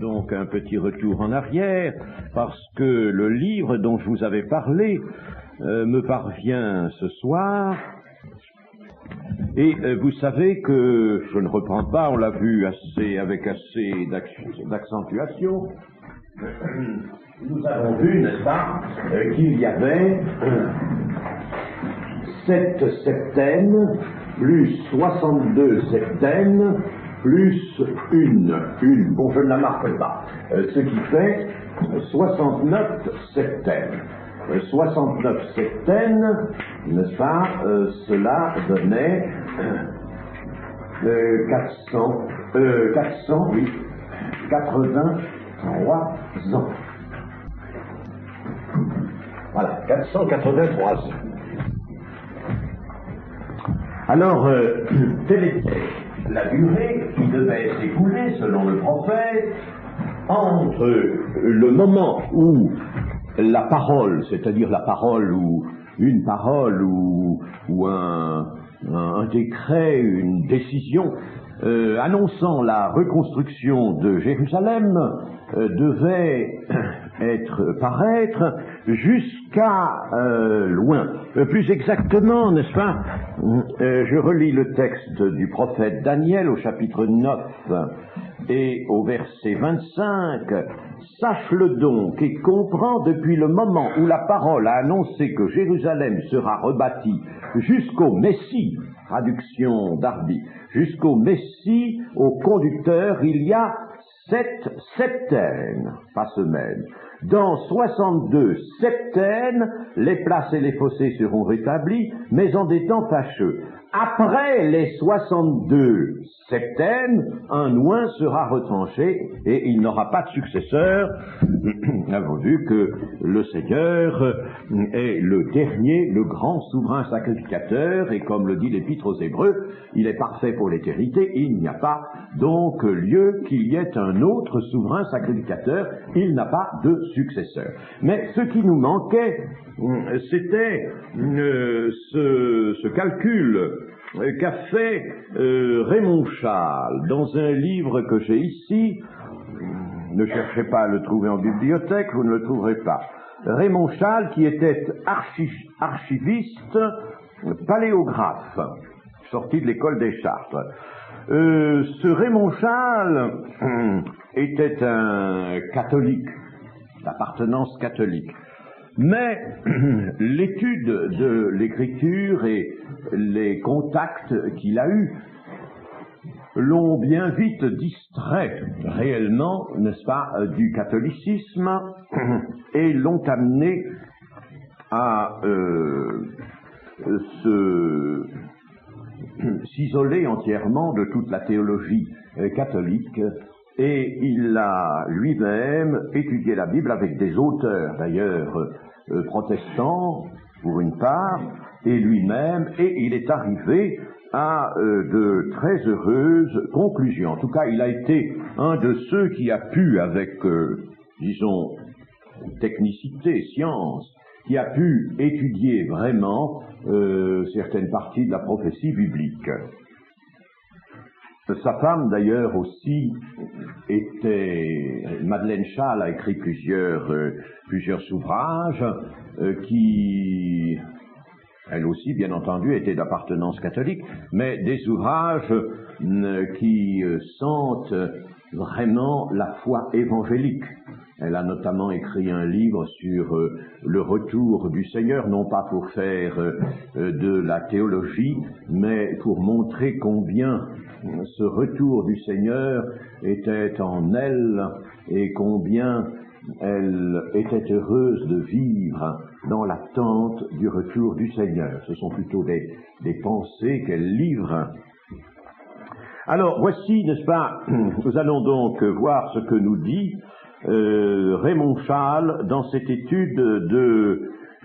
Donc un petit retour en arrière, parce que le livre dont je vous avais parlé me parvient ce soir, et vous savez que je ne reprends pas, on l'a vu avec assez d'accentuation. Nous avons vu, n'est-ce pas, qu'il y avait 7 septaines, plus 62 septaines, plus une. Bon, je ne la marque pas. Ce qui fait 69 septaines. 69 septaines, n'est-ce pas, cela donnait 483 ans. Voilà, 483 ans. Alors, telle était la durée qui devait s'écouler, selon le prophète, entre le moment où la parole, c'est-à-dire la parole ou une parole ou un décret, une décision annonçant la reconstruction de Jérusalem devait paraître jusqu'à loin. Plus exactement, n'est-ce pas, je relis le texte du prophète Daniel au chapitre 9 et au verset 25. Sache-le donc et comprends depuis le moment où la parole a annoncé que Jérusalem sera rebâtie jusqu'au Messie, traduction d'Arby, jusqu'au Messie, au conducteur, il y a 7 septaines, pas semaines. Dans 62 septaines, les places et les fossés seront rétablis, mais en des temps fâcheux. Après les 62 septaines, un oint sera retranché et il n'aura pas de successeur. Nous avons vu que le Seigneur est le dernier, le grand souverain sacrificateur, et comme le dit l'Épître aux Hébreux, il est parfait pour l'éternité, il n'y a pas donc lieu qu'il y ait un autre souverain sacrificateur, il n'a pas de successeur. Mais ce qui nous manquait, c'était ce calcul qu'a fait Raymond Chasles dans un livre que j'ai ici. Ne cherchez pas à le trouver en bibliothèque, vous ne le trouverez pas. Raymond Chasles, qui était archiviste, paléographe, sorti de l'école des Chartres. Ce Raymond Chasles était un catholique, d'appartenance catholique. Mais l'étude de l'écriture et les contacts qu'il a eus l'ont bien vite distrait réellement, n'est-ce pas, du catholicisme et l'ont amené à s'isoler entièrement de toute la théologie catholique. Et il a lui-même étudié la Bible avec des auteurs, d'ailleurs, protestants, pour une part, et lui-même, et il est arrivé à de très heureuses conclusions. En tout cas, il a été un de ceux qui a pu, avec, disons, technicité, science, qui a pu étudier vraiment certaines parties de la prophétie biblique. Sa femme, d'ailleurs, aussi, Madeleine Chasles a écrit plusieurs ouvrages qui, elle aussi, bien entendu, étaient d'appartenance catholique, mais des ouvrages qui sentent vraiment la foi évangélique. Elle a notamment écrit un livre sur le retour du Seigneur, non pas pour faire de la théologie, mais pour montrer combien ce retour du Seigneur était en elle et combien elle était heureuse de vivre dans l'attente du retour du Seigneur. Ce sont plutôt des pensées qu'elle livre. Alors, voici, n'est-ce pas, nous allons donc voir ce que nous dit Raymond Chasles dans cette étude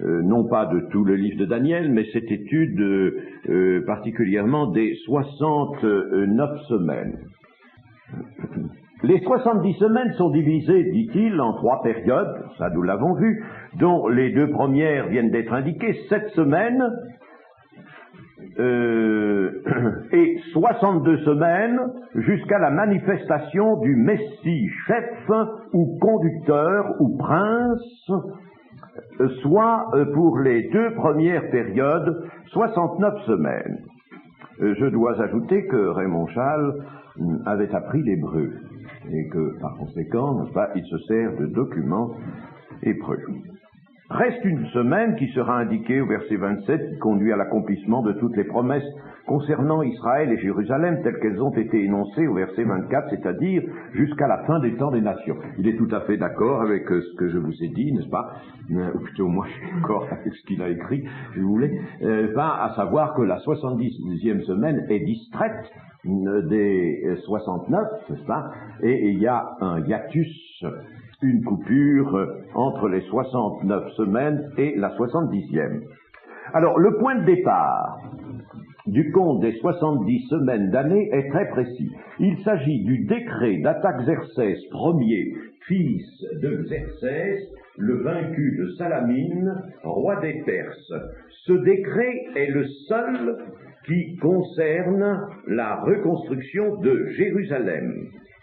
non pas de tout le livre de Daniel, mais cette étude particulièrement des 69 semaines. Les 70 semaines sont divisées, dit-il, en 3 périodes, ça nous l'avons vu, dont les 2 premières viennent d'être indiquées, 7 semaines, et 62 semaines jusqu'à la manifestation du Messie chef ou conducteur ou prince, soit pour les 2 premières périodes 69 semaines. Je dois ajouter que Raymond Chasles avait appris l'hébreu et que par conséquent, n'est-ce pas, il se sert de documents hébreux. Reste une semaine qui sera indiquée au verset 27, qui conduit à l'accomplissement de toutes les promesses concernant Israël et Jérusalem telles qu'elles ont été énoncées au verset 24, c'est-à-dire jusqu'à la fin des temps des nations. Il est tout à fait d'accord avec ce que je vous ai dit, n'est-ce pas, ou plutôt moi je suis d'accord avec ce qu'il a écrit, si vous voulez, à savoir que la 70e semaine est distraite des 69, n'est-ce pas, et il y a un hiatus, une coupure entre les 69 semaines et la 70e. Alors, le point de départ du compte des 70 semaines d'année est très précis. Il s'agit du décret d'Artaxerxès Ier, fils de Xerxès, le vaincu de Salamine, roi des Perses. Ce décret est le seul qui concerne la reconstruction de Jérusalem.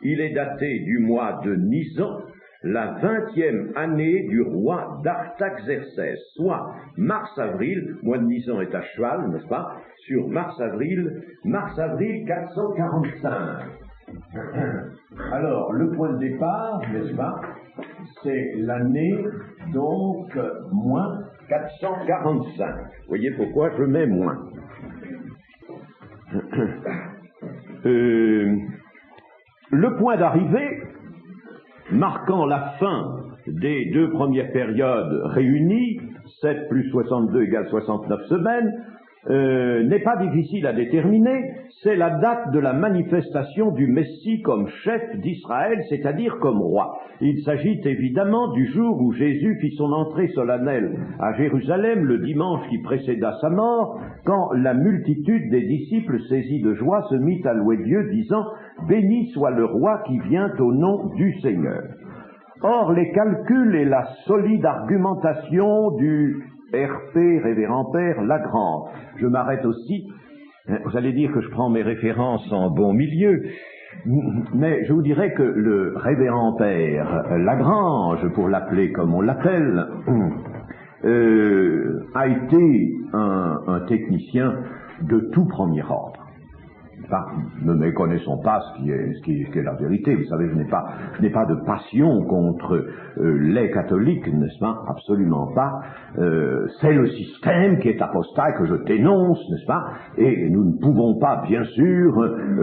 Il est daté du mois de Nisan, la 20e année du roi d'Artaxerxès, soit mars-avril, mois de Nisan est à cheval, n'est-ce pas, sur mars-avril 445. Alors, le point de départ, n'est-ce pas, c'est l'année, donc, moins 445. Vous voyez pourquoi je mets moins. Le point d'arrivée, marquant la fin des 2 premières périodes réunies, 7 plus 62 égale 69 semaines, n'est pas difficile à déterminer, c'est la date de la manifestation du Messie comme chef d'Israël, c'est-à-dire comme roi. Il s'agit évidemment du jour où Jésus fit son entrée solennelle à Jérusalem, le dimanche qui précéda sa mort, quand la multitude des disciples saisis de joie se mit à louer Dieu, disant « Béni soit le roi qui vient au nom du Seigneur ». Or, les calculs et la solide argumentation du R.P. Révérend Père Lagrange. Je m'arrête aussi, vous allez dire que je prends mes références en bon milieu, mais je vous dirais que le Révérend Père Lagrange, pour l'appeler comme on l'appelle, a été un technicien de tout premier ordre. Ne méconnaissons pas ce qui est la vérité. Vous savez, je n'ai pas de passion contre les catholiques, n'est-ce pas? Absolument pas. C'est le système qui est apostat que je dénonce, n'est-ce pas? Et nous ne pouvons pas, bien sûr,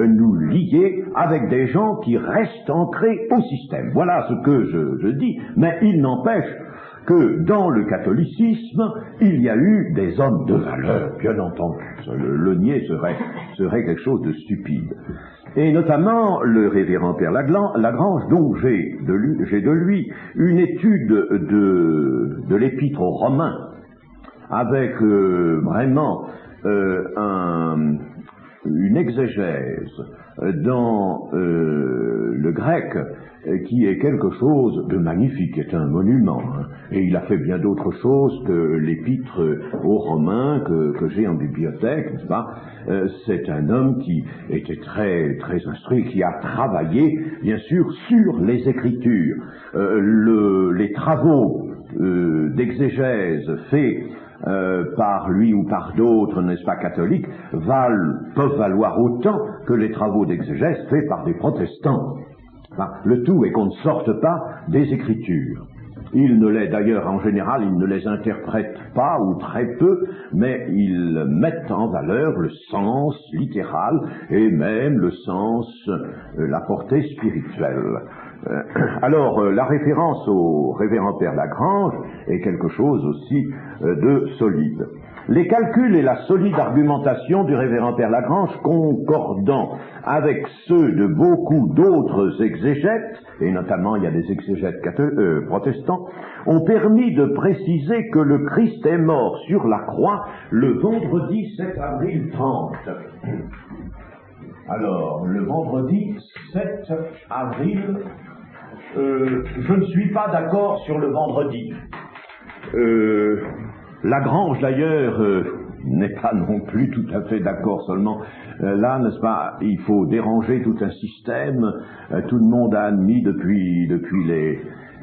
nous lier avec des gens qui restent ancrés au système. Voilà ce que je dis. Mais il n'empêche que dans le catholicisme, il y a eu des hommes de valeur, bien entendu. Le nier serait quelque chose de stupide. Et notamment le révérend Père Lagrange, dont j'ai de lui une étude de l'épître aux Romains, avec vraiment une exégèse dans le grec qui est quelque chose de magnifique, qui est un monument. Et il a fait bien d'autres choses que l'épître aux Romains que j'ai en bibliothèque, n'est-ce pas? C'est un homme qui était très, très instruit, qui a travaillé, bien sûr, sur les Écritures. Les travaux d'exégèse faits par lui ou par d'autres, n'est-ce pas, catholiques, peuvent valoir autant que les travaux d'exégèse faits par des protestants. Le tout est qu'on ne sorte pas des Écritures. Ils ne les, d'ailleurs, en général, ils ne les interprètent pas ou très peu, mais ils mettent en valeur le sens littéral et même le sens, la portée spirituelle. Alors, la référence au révérend Père Lagrange est quelque chose aussi de solide. Les calculs et la solide argumentation du révérend Père Lagrange, concordant avec ceux de beaucoup d'autres exégètes, et notamment il y a des exégètes protestants, ont permis de préciser que le Christ est mort sur la croix le vendredi 7 avril 30. Alors, le vendredi 7 avril, je ne suis pas d'accord sur le vendredi. Lagrange, d'ailleurs, n'est pas non plus tout à fait d'accord. Seulement, là, n'est-ce pas, il faut déranger tout un système. Tout le monde a admis depuis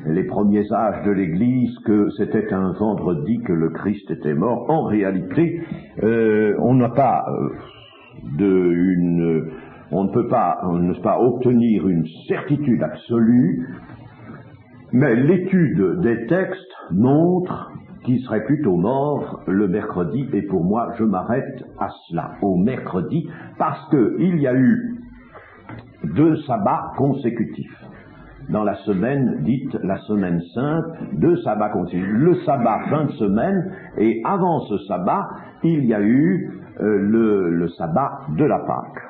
les premiers âges de l'Église que c'était un vendredi que le Christ était mort. En réalité, on n'a pas on ne peut pas, n'est-ce pas, obtenir une certitude absolue, mais l'étude des textes montre qu'il serait plutôt mort le mercredi, et pour moi, je m'arrête à cela, au mercredi, parce qu'il y a eu 2 sabbats consécutifs. Dans la semaine dite la semaine sainte, 2 sabbats consécutifs. Le sabbat fin de semaine, et avant ce sabbat, il y a eu le sabbat de la Pâque.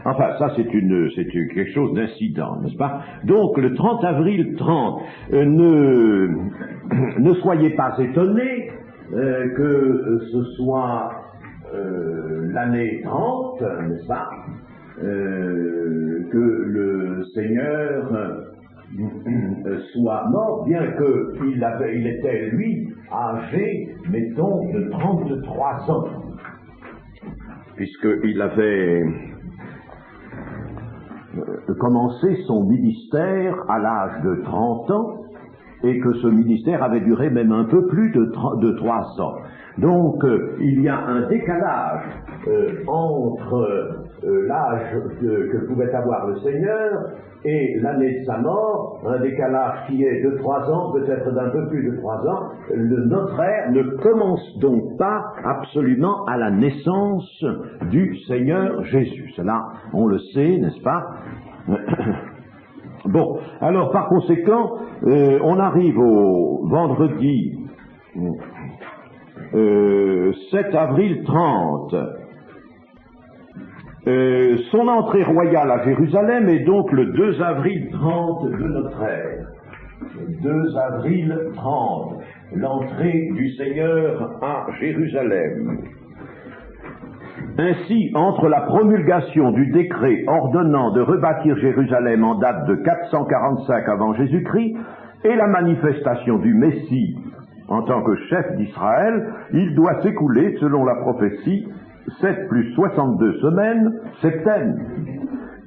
Enfin, ça c'est quelque chose d'incident, n'est-ce pas? Donc le 30 avril 30, ne soyez pas étonnés que ce soit l'année 30, n'est-ce pas? Que le Seigneur soit mort, bien qu'il était, lui, âgé, mettons, de 33 ans, puisqu'il avait commencé son ministère à l'âge de 30 ans, et que ce ministère avait duré même un peu plus de 3 ans. Donc, il y a un décalage entre l'âge que pouvait avoir le Seigneur et l'année de sa mort, un décalage qui est de 3 ans, peut-être d'un peu plus de 3 ans. Notre ère ne commence donc pas absolument à la naissance du Seigneur Jésus. Cela, on le sait, n'est-ce pas? Bon, alors par conséquent, on arrive au vendredi 7 avril 30. Son entrée royale à Jérusalem est donc le 2 avril 30 de notre ère. Le 2 avril 30, l'entrée du Seigneur à Jérusalem. Ainsi, entre la promulgation du décret ordonnant de rebâtir Jérusalem en date de 445 avant Jésus-Christ et la manifestation du Messie en tant que chef d'Israël, il doit s'écouler, selon la prophétie, 7 plus 62 semaines, septaines,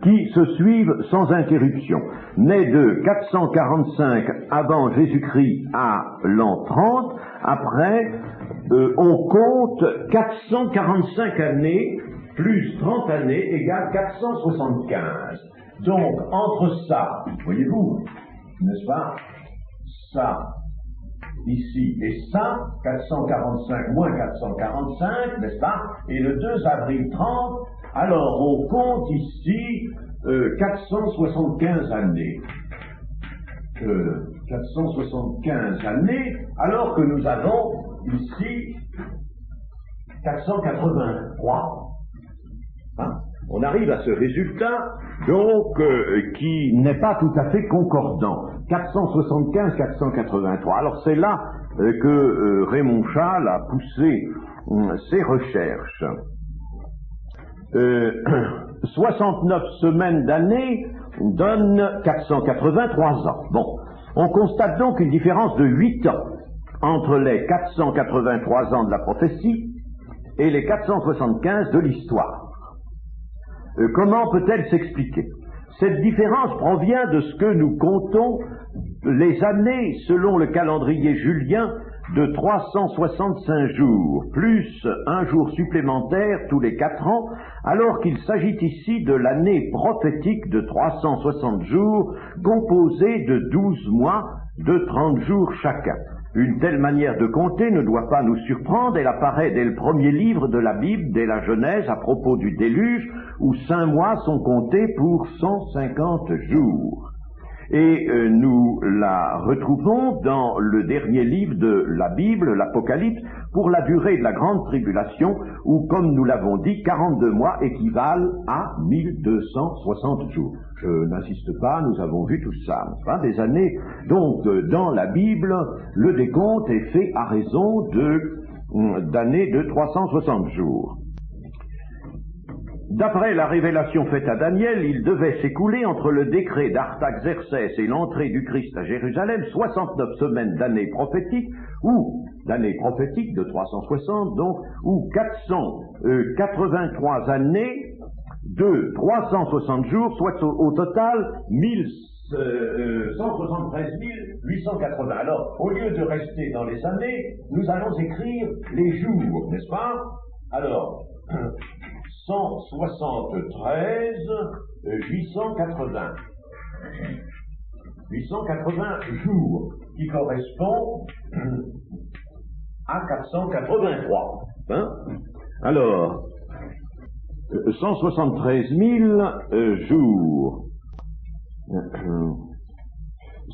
qui se suivent sans interruption. Né de 445 avant Jésus-Christ à l'an 30, après, on compte 445 années plus 30 années égale 475. Donc, entre ça, voyez-vous, n'est-ce pas, ça, ici, et ça, 445 moins 445, n'est-ce pas, et le 2 avril 30, alors on compte ici 475 années. 475 années, alors que nous avons ici 483. Hein? On arrive à ce résultat, donc, qui n'est pas tout à fait concordant. 475-483. Alors c'est là que Raymond Chasles a poussé ses recherches. 69 semaines d'année donnent 483 ans. Bon, on constate donc une différence de 8 ans entre les 483 ans de la prophétie et les 475 de l'histoire. Comment peut-elle s'expliquer? Cette différence provient de ce que nous comptons les années selon le calendrier julien de 365 jours, plus un jour supplémentaire tous les 4 ans, alors qu'il s'agit ici de l'année prophétique de 360 jours, composée de 12 mois de 30 jours chacun. Une telle manière de compter ne doit pas nous surprendre, elle apparaît dès le premier livre de la Bible, dès la Genèse, à propos du déluge, où 5 mois sont comptés pour 150 jours. Et nous la retrouvons dans le dernier livre de la Bible, l'Apocalypse, pour la durée de la grande tribulation, où, comme nous l'avons dit, 42 mois équivalent à 1260 jours. Je n'insiste pas, nous avons vu tout ça, hein, des années. Donc, dans la Bible, le décompte est fait à raison d'années de 360 jours. D'après la révélation faite à Daniel, il devait s'écouler entre le décret d'Artaxerxès et l'entrée du Christ à Jérusalem 69 semaines d'années prophétiques, ou d'années prophétiques de 360 donc, ou 483 années de 360 jours, soit au total 173 880. Alors, au lieu de rester dans les années, nous allons écrire les jours, n'est-ce pas? Alors, 173 880. 880 jours, qui correspond à 483. Hein? Alors, 173 000 jours.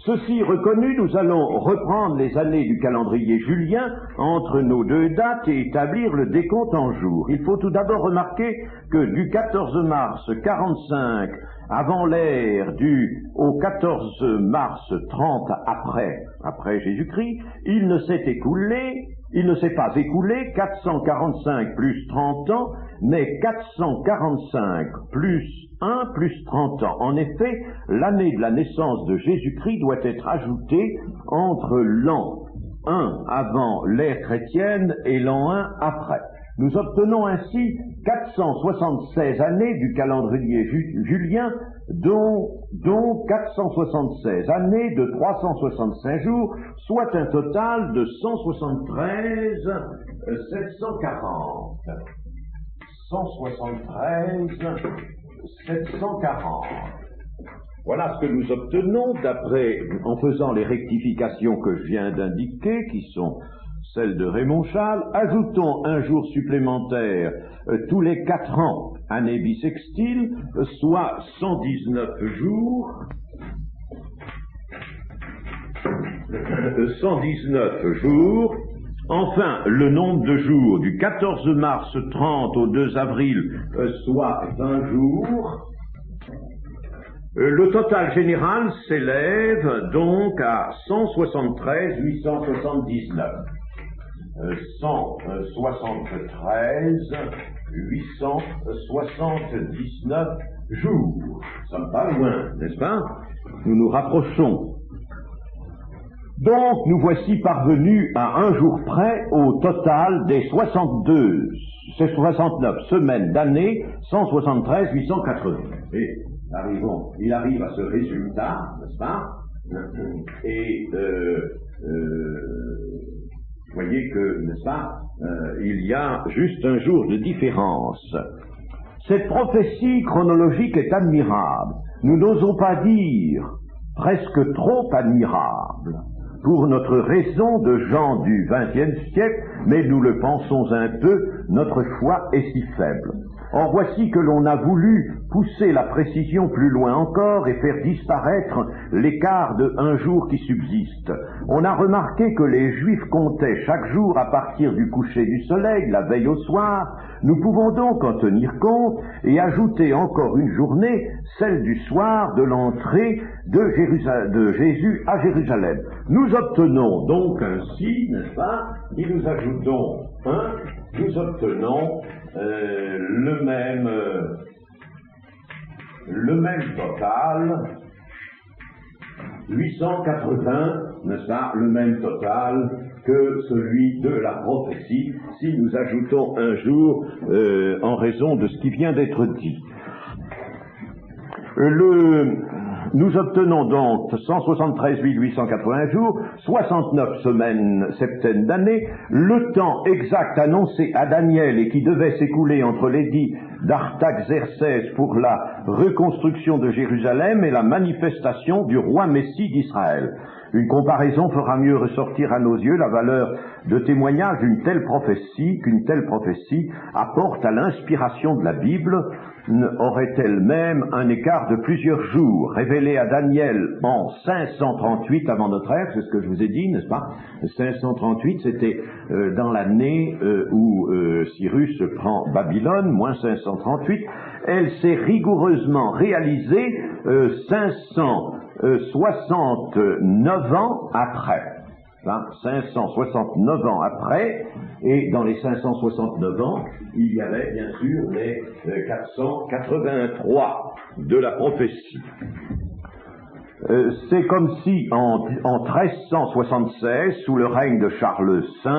Ceci reconnu, nous allons reprendre les années du calendrier julien entre nos deux dates et établir le décompte en jours. Il faut tout d'abord remarquer que du 14 mars 45 avant l'ère au 14 mars 30 après Jésus-Christ, il ne s'est pas écoulé 445 plus 30 ans, mais 445 plus 1 plus 30 ans. En effet, l'année de la naissance de Jésus-Christ doit être ajoutée entre l'an 1 avant l'ère chrétienne et l'an 1 après. Nous obtenons ainsi 476 années du calendrier julien, dont 476 années de 365 jours, soit un total de 173 740. 173 740. Voilà ce que nous obtenons en faisant les rectifications que je viens d'indiquer, qui sont celles de Raymond Chasles. Ajoutons un jour supplémentaire tous les 4 ans, année bissextile, soit 119 jours. 119 jours. Enfin, le nombre de jours du 14 mars 30 au 2 avril, soit 20 jours. Le total général s'élève donc à 173 879. 173 879 jours. Nous sommes pas loin, n'est-ce pas? Nous nous rapprochons. Donc, nous voici parvenus à un jour près au total des 69 semaines d'année, 173 880. Et il arrive à ce résultat, n'est-ce pas? Et vous voyez que, n'est-ce pas, il y a juste un jour de différence. Cette prophétie chronologique est admirable. Nous n'osons pas dire presque trop admirable pour notre raison de gens du XXe siècle, mais nous le pensons un peu, notre foi est si faible. Or voici que l'on a voulu pousser la précision plus loin encore et faire disparaître l'écart de un jour qui subsiste. On a remarqué que les Juifs comptaient chaque jour à partir du coucher du soleil, la veille au soir. Nous pouvons donc en tenir compte et ajouter encore une journée, celle du soir de l'entrée de Jésus à Jérusalem. Nous obtenons donc ainsi, n'est-ce pas, et nous ajoutons nous obtenons le même total, 880, n'est-ce pas, le même total que celui de la prophétie, si nous ajoutons un jour en raison de ce qui vient d'être dit. Nous obtenons donc 173 880 jours, 69 septaines d'années, le temps exact annoncé à Daniel et qui devait s'écouler entre l'édit d'Artaxerxès pour la reconstruction de Jérusalem et la manifestation du roi Messie d'Israël. Une comparaison fera mieux ressortir à nos yeux la valeur de témoignage qu'une telle prophétie apporte à l'inspiration de la Bible. Aurait-elle même un écart de plusieurs jours, révélé à Daniel en 538 avant notre ère, c'est ce que je vous ai dit, n'est-ce pas? 538, c'était dans l'année où Cyrus prend Babylone, moins 538. Elle s'est rigoureusement réalisée 569 ans après. 569 ans après, et dans les 569 ans, il y avait bien sûr les 483 de la prophétie. C'est comme si en 1376, sous le règne de Charles V,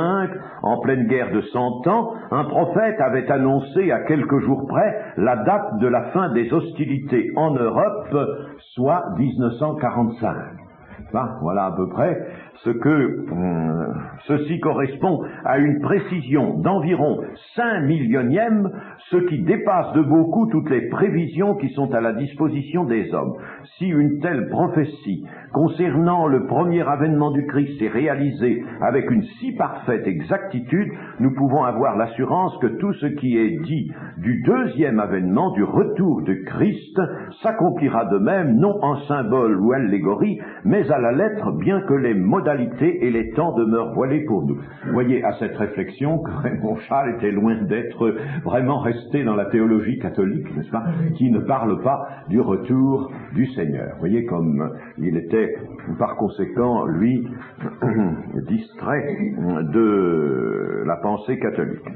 en pleine guerre de 100 ans, un prophète avait annoncé à quelques jours près la date de la fin des hostilités en Europe, soit 1945. Voilà à peu près ce que ceci correspond à une précision d'environ 5 millionièmes, ce qui dépasse de beaucoup toutes les prévisions qui sont à la disposition des hommes. Si une telle prophétie concernant le premier avènement du Christ est réalisée avec une si parfaite exactitude, nous pouvons avoir l'assurance que tout ce qui est dit du deuxième avènement, du retour de Christ, s'accomplira de même, non en symbole ou allégorie, mais à la lettre, bien que les modalités et les temps demeurent voilés pour nous. Vous voyez à cette réflexion que Raymond Charles était loin d'être vraiment resté dans la théologie catholique, n'est-ce pas, qui ne parle pas du retour du Seigneur. Vous voyez comme il était par conséquent, lui, distrait de la pensée catholique.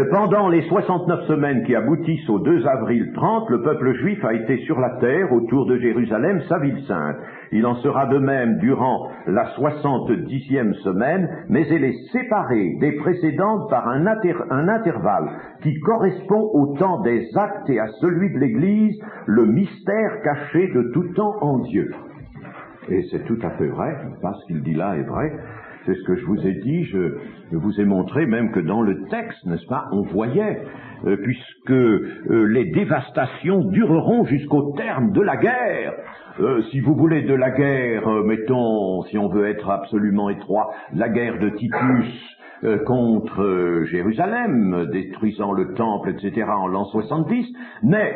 Pendant les 69 semaines qui aboutissent au 2 avril 30, le peuple juif a été sur la terre autour de Jérusalem, sa ville sainte. Il en sera de même durant la 70e semaine, mais elle est séparée des précédentes par un intervalle qui correspond au temps des actes et à celui de l'Église, le mystère caché de tout temps en Dieu. Et c'est tout à fait vrai, parce qu'il dit là est vrai. C'est ce que je vous ai dit, je vous ai montré même que dans le texte, n'est-ce pas, on voyait, puisque les dévastations dureront jusqu'au terme de la guerre. Si vous voulez de la guerre, mettons, si on veut être absolument étroit, la guerre de Titus contre Jérusalem, détruisant le temple, etc., en l'an 70, mais,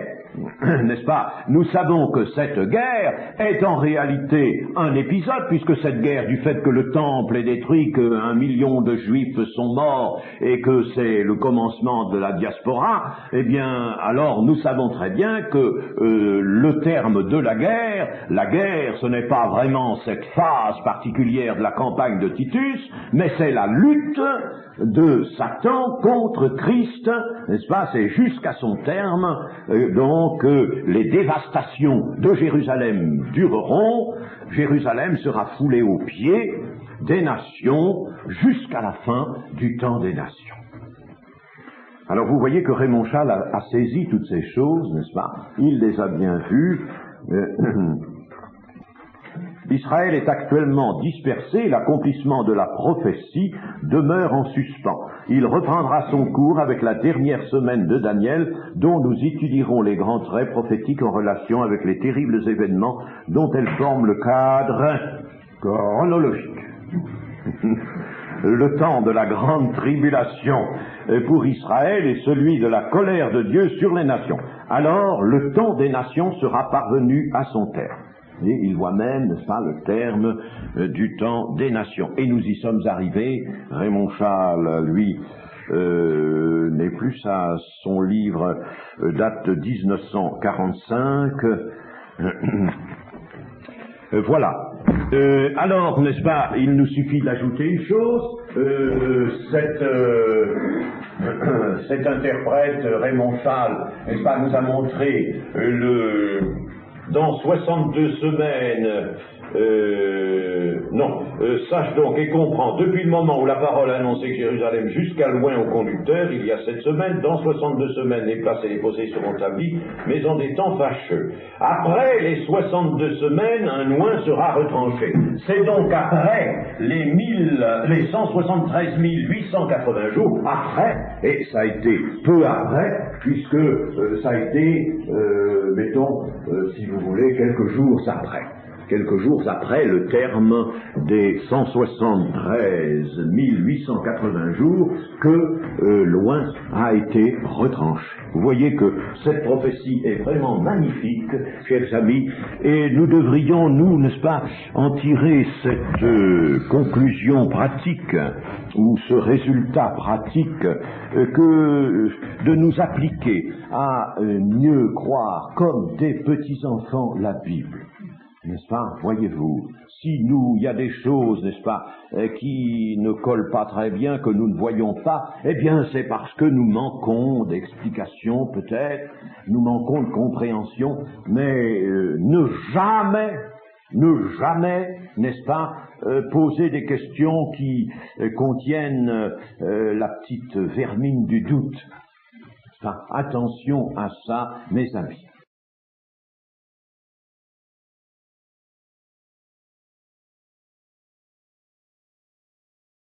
n'est-ce pas, nous savons que cette guerre est en réalité un épisode, puisque cette guerre, du fait que le temple est détruit, que 1 million de juifs sont morts, et que c'est le commencement de la diaspora, eh bien, alors nous savons très bien que le terme de la guerre, ce n'est pas vraiment cette phase particulière de la campagne de Titus, mais c'est la lutte de Satan contre Christ, n'est-ce pas, c'est jusqu'à son terme, donc les dévastations de Jérusalem dureront, Jérusalem sera foulée aux pieds des nations jusqu'à la fin du temps des nations. Alors vous voyez que Raymond Charles a saisi toutes ces choses, n'est-ce pas, il les a bien vues. Israël est actuellement dispersé, l'accomplissement de la prophétie demeure en suspens. Il reprendra son cours avec la dernière semaine de Daniel, dont nous étudierons les grands traits prophétiques en relation avec les terribles événements dont elle forme le cadre chronologique. Le temps de la grande tribulation pour Israël est celui de la colère de Dieu sur les nations. Alors, le temps des nations sera parvenu à son terme. Et il voit même, n'est-ce pas, le terme du temps des nations. Et nous y sommes arrivés. Raymond Charles, lui, n'est plus à son livre, date de 1945. Voilà. Alors, n'est-ce pas, il nous suffit d'ajouter une chose. Cet interprète, Raymond Charles, n'est-ce pas, nous a montré dans 62 semaines, sache donc et comprends, depuis le moment où la parole a annoncé que Jérusalem jusqu'à loin au conducteur, il y a 7 semaines, dans 62 semaines, les places et les posés seront établis, mais en des temps fâcheux. Après les 62 semaines, un loin sera retranché. C'est donc après les 173 880 jours, après, et ça a été peu après, puisque ça a été, si vous voulez, quelques jours après le terme des 173 880 jours que loin a été retranché. Vous voyez que cette prophétie est vraiment magnifique, chers amis, et nous devrions, nous, n'est-ce pas, en tirer cette conclusion pratique, ou ce résultat pratique, que de nous appliquer à mieux croire comme des petits-enfants la Bible. N'est-ce pas? Voyez-vous, si il y a des choses, n'est-ce pas, qui ne collent pas très bien, que nous ne voyons pas, eh bien c'est parce que nous manquons d'explication peut-être, nous manquons de compréhension, mais ne jamais, n'est-ce pas, poser des questions qui contiennent la petite vermine du doute. Enfin, attention à ça, mes amis.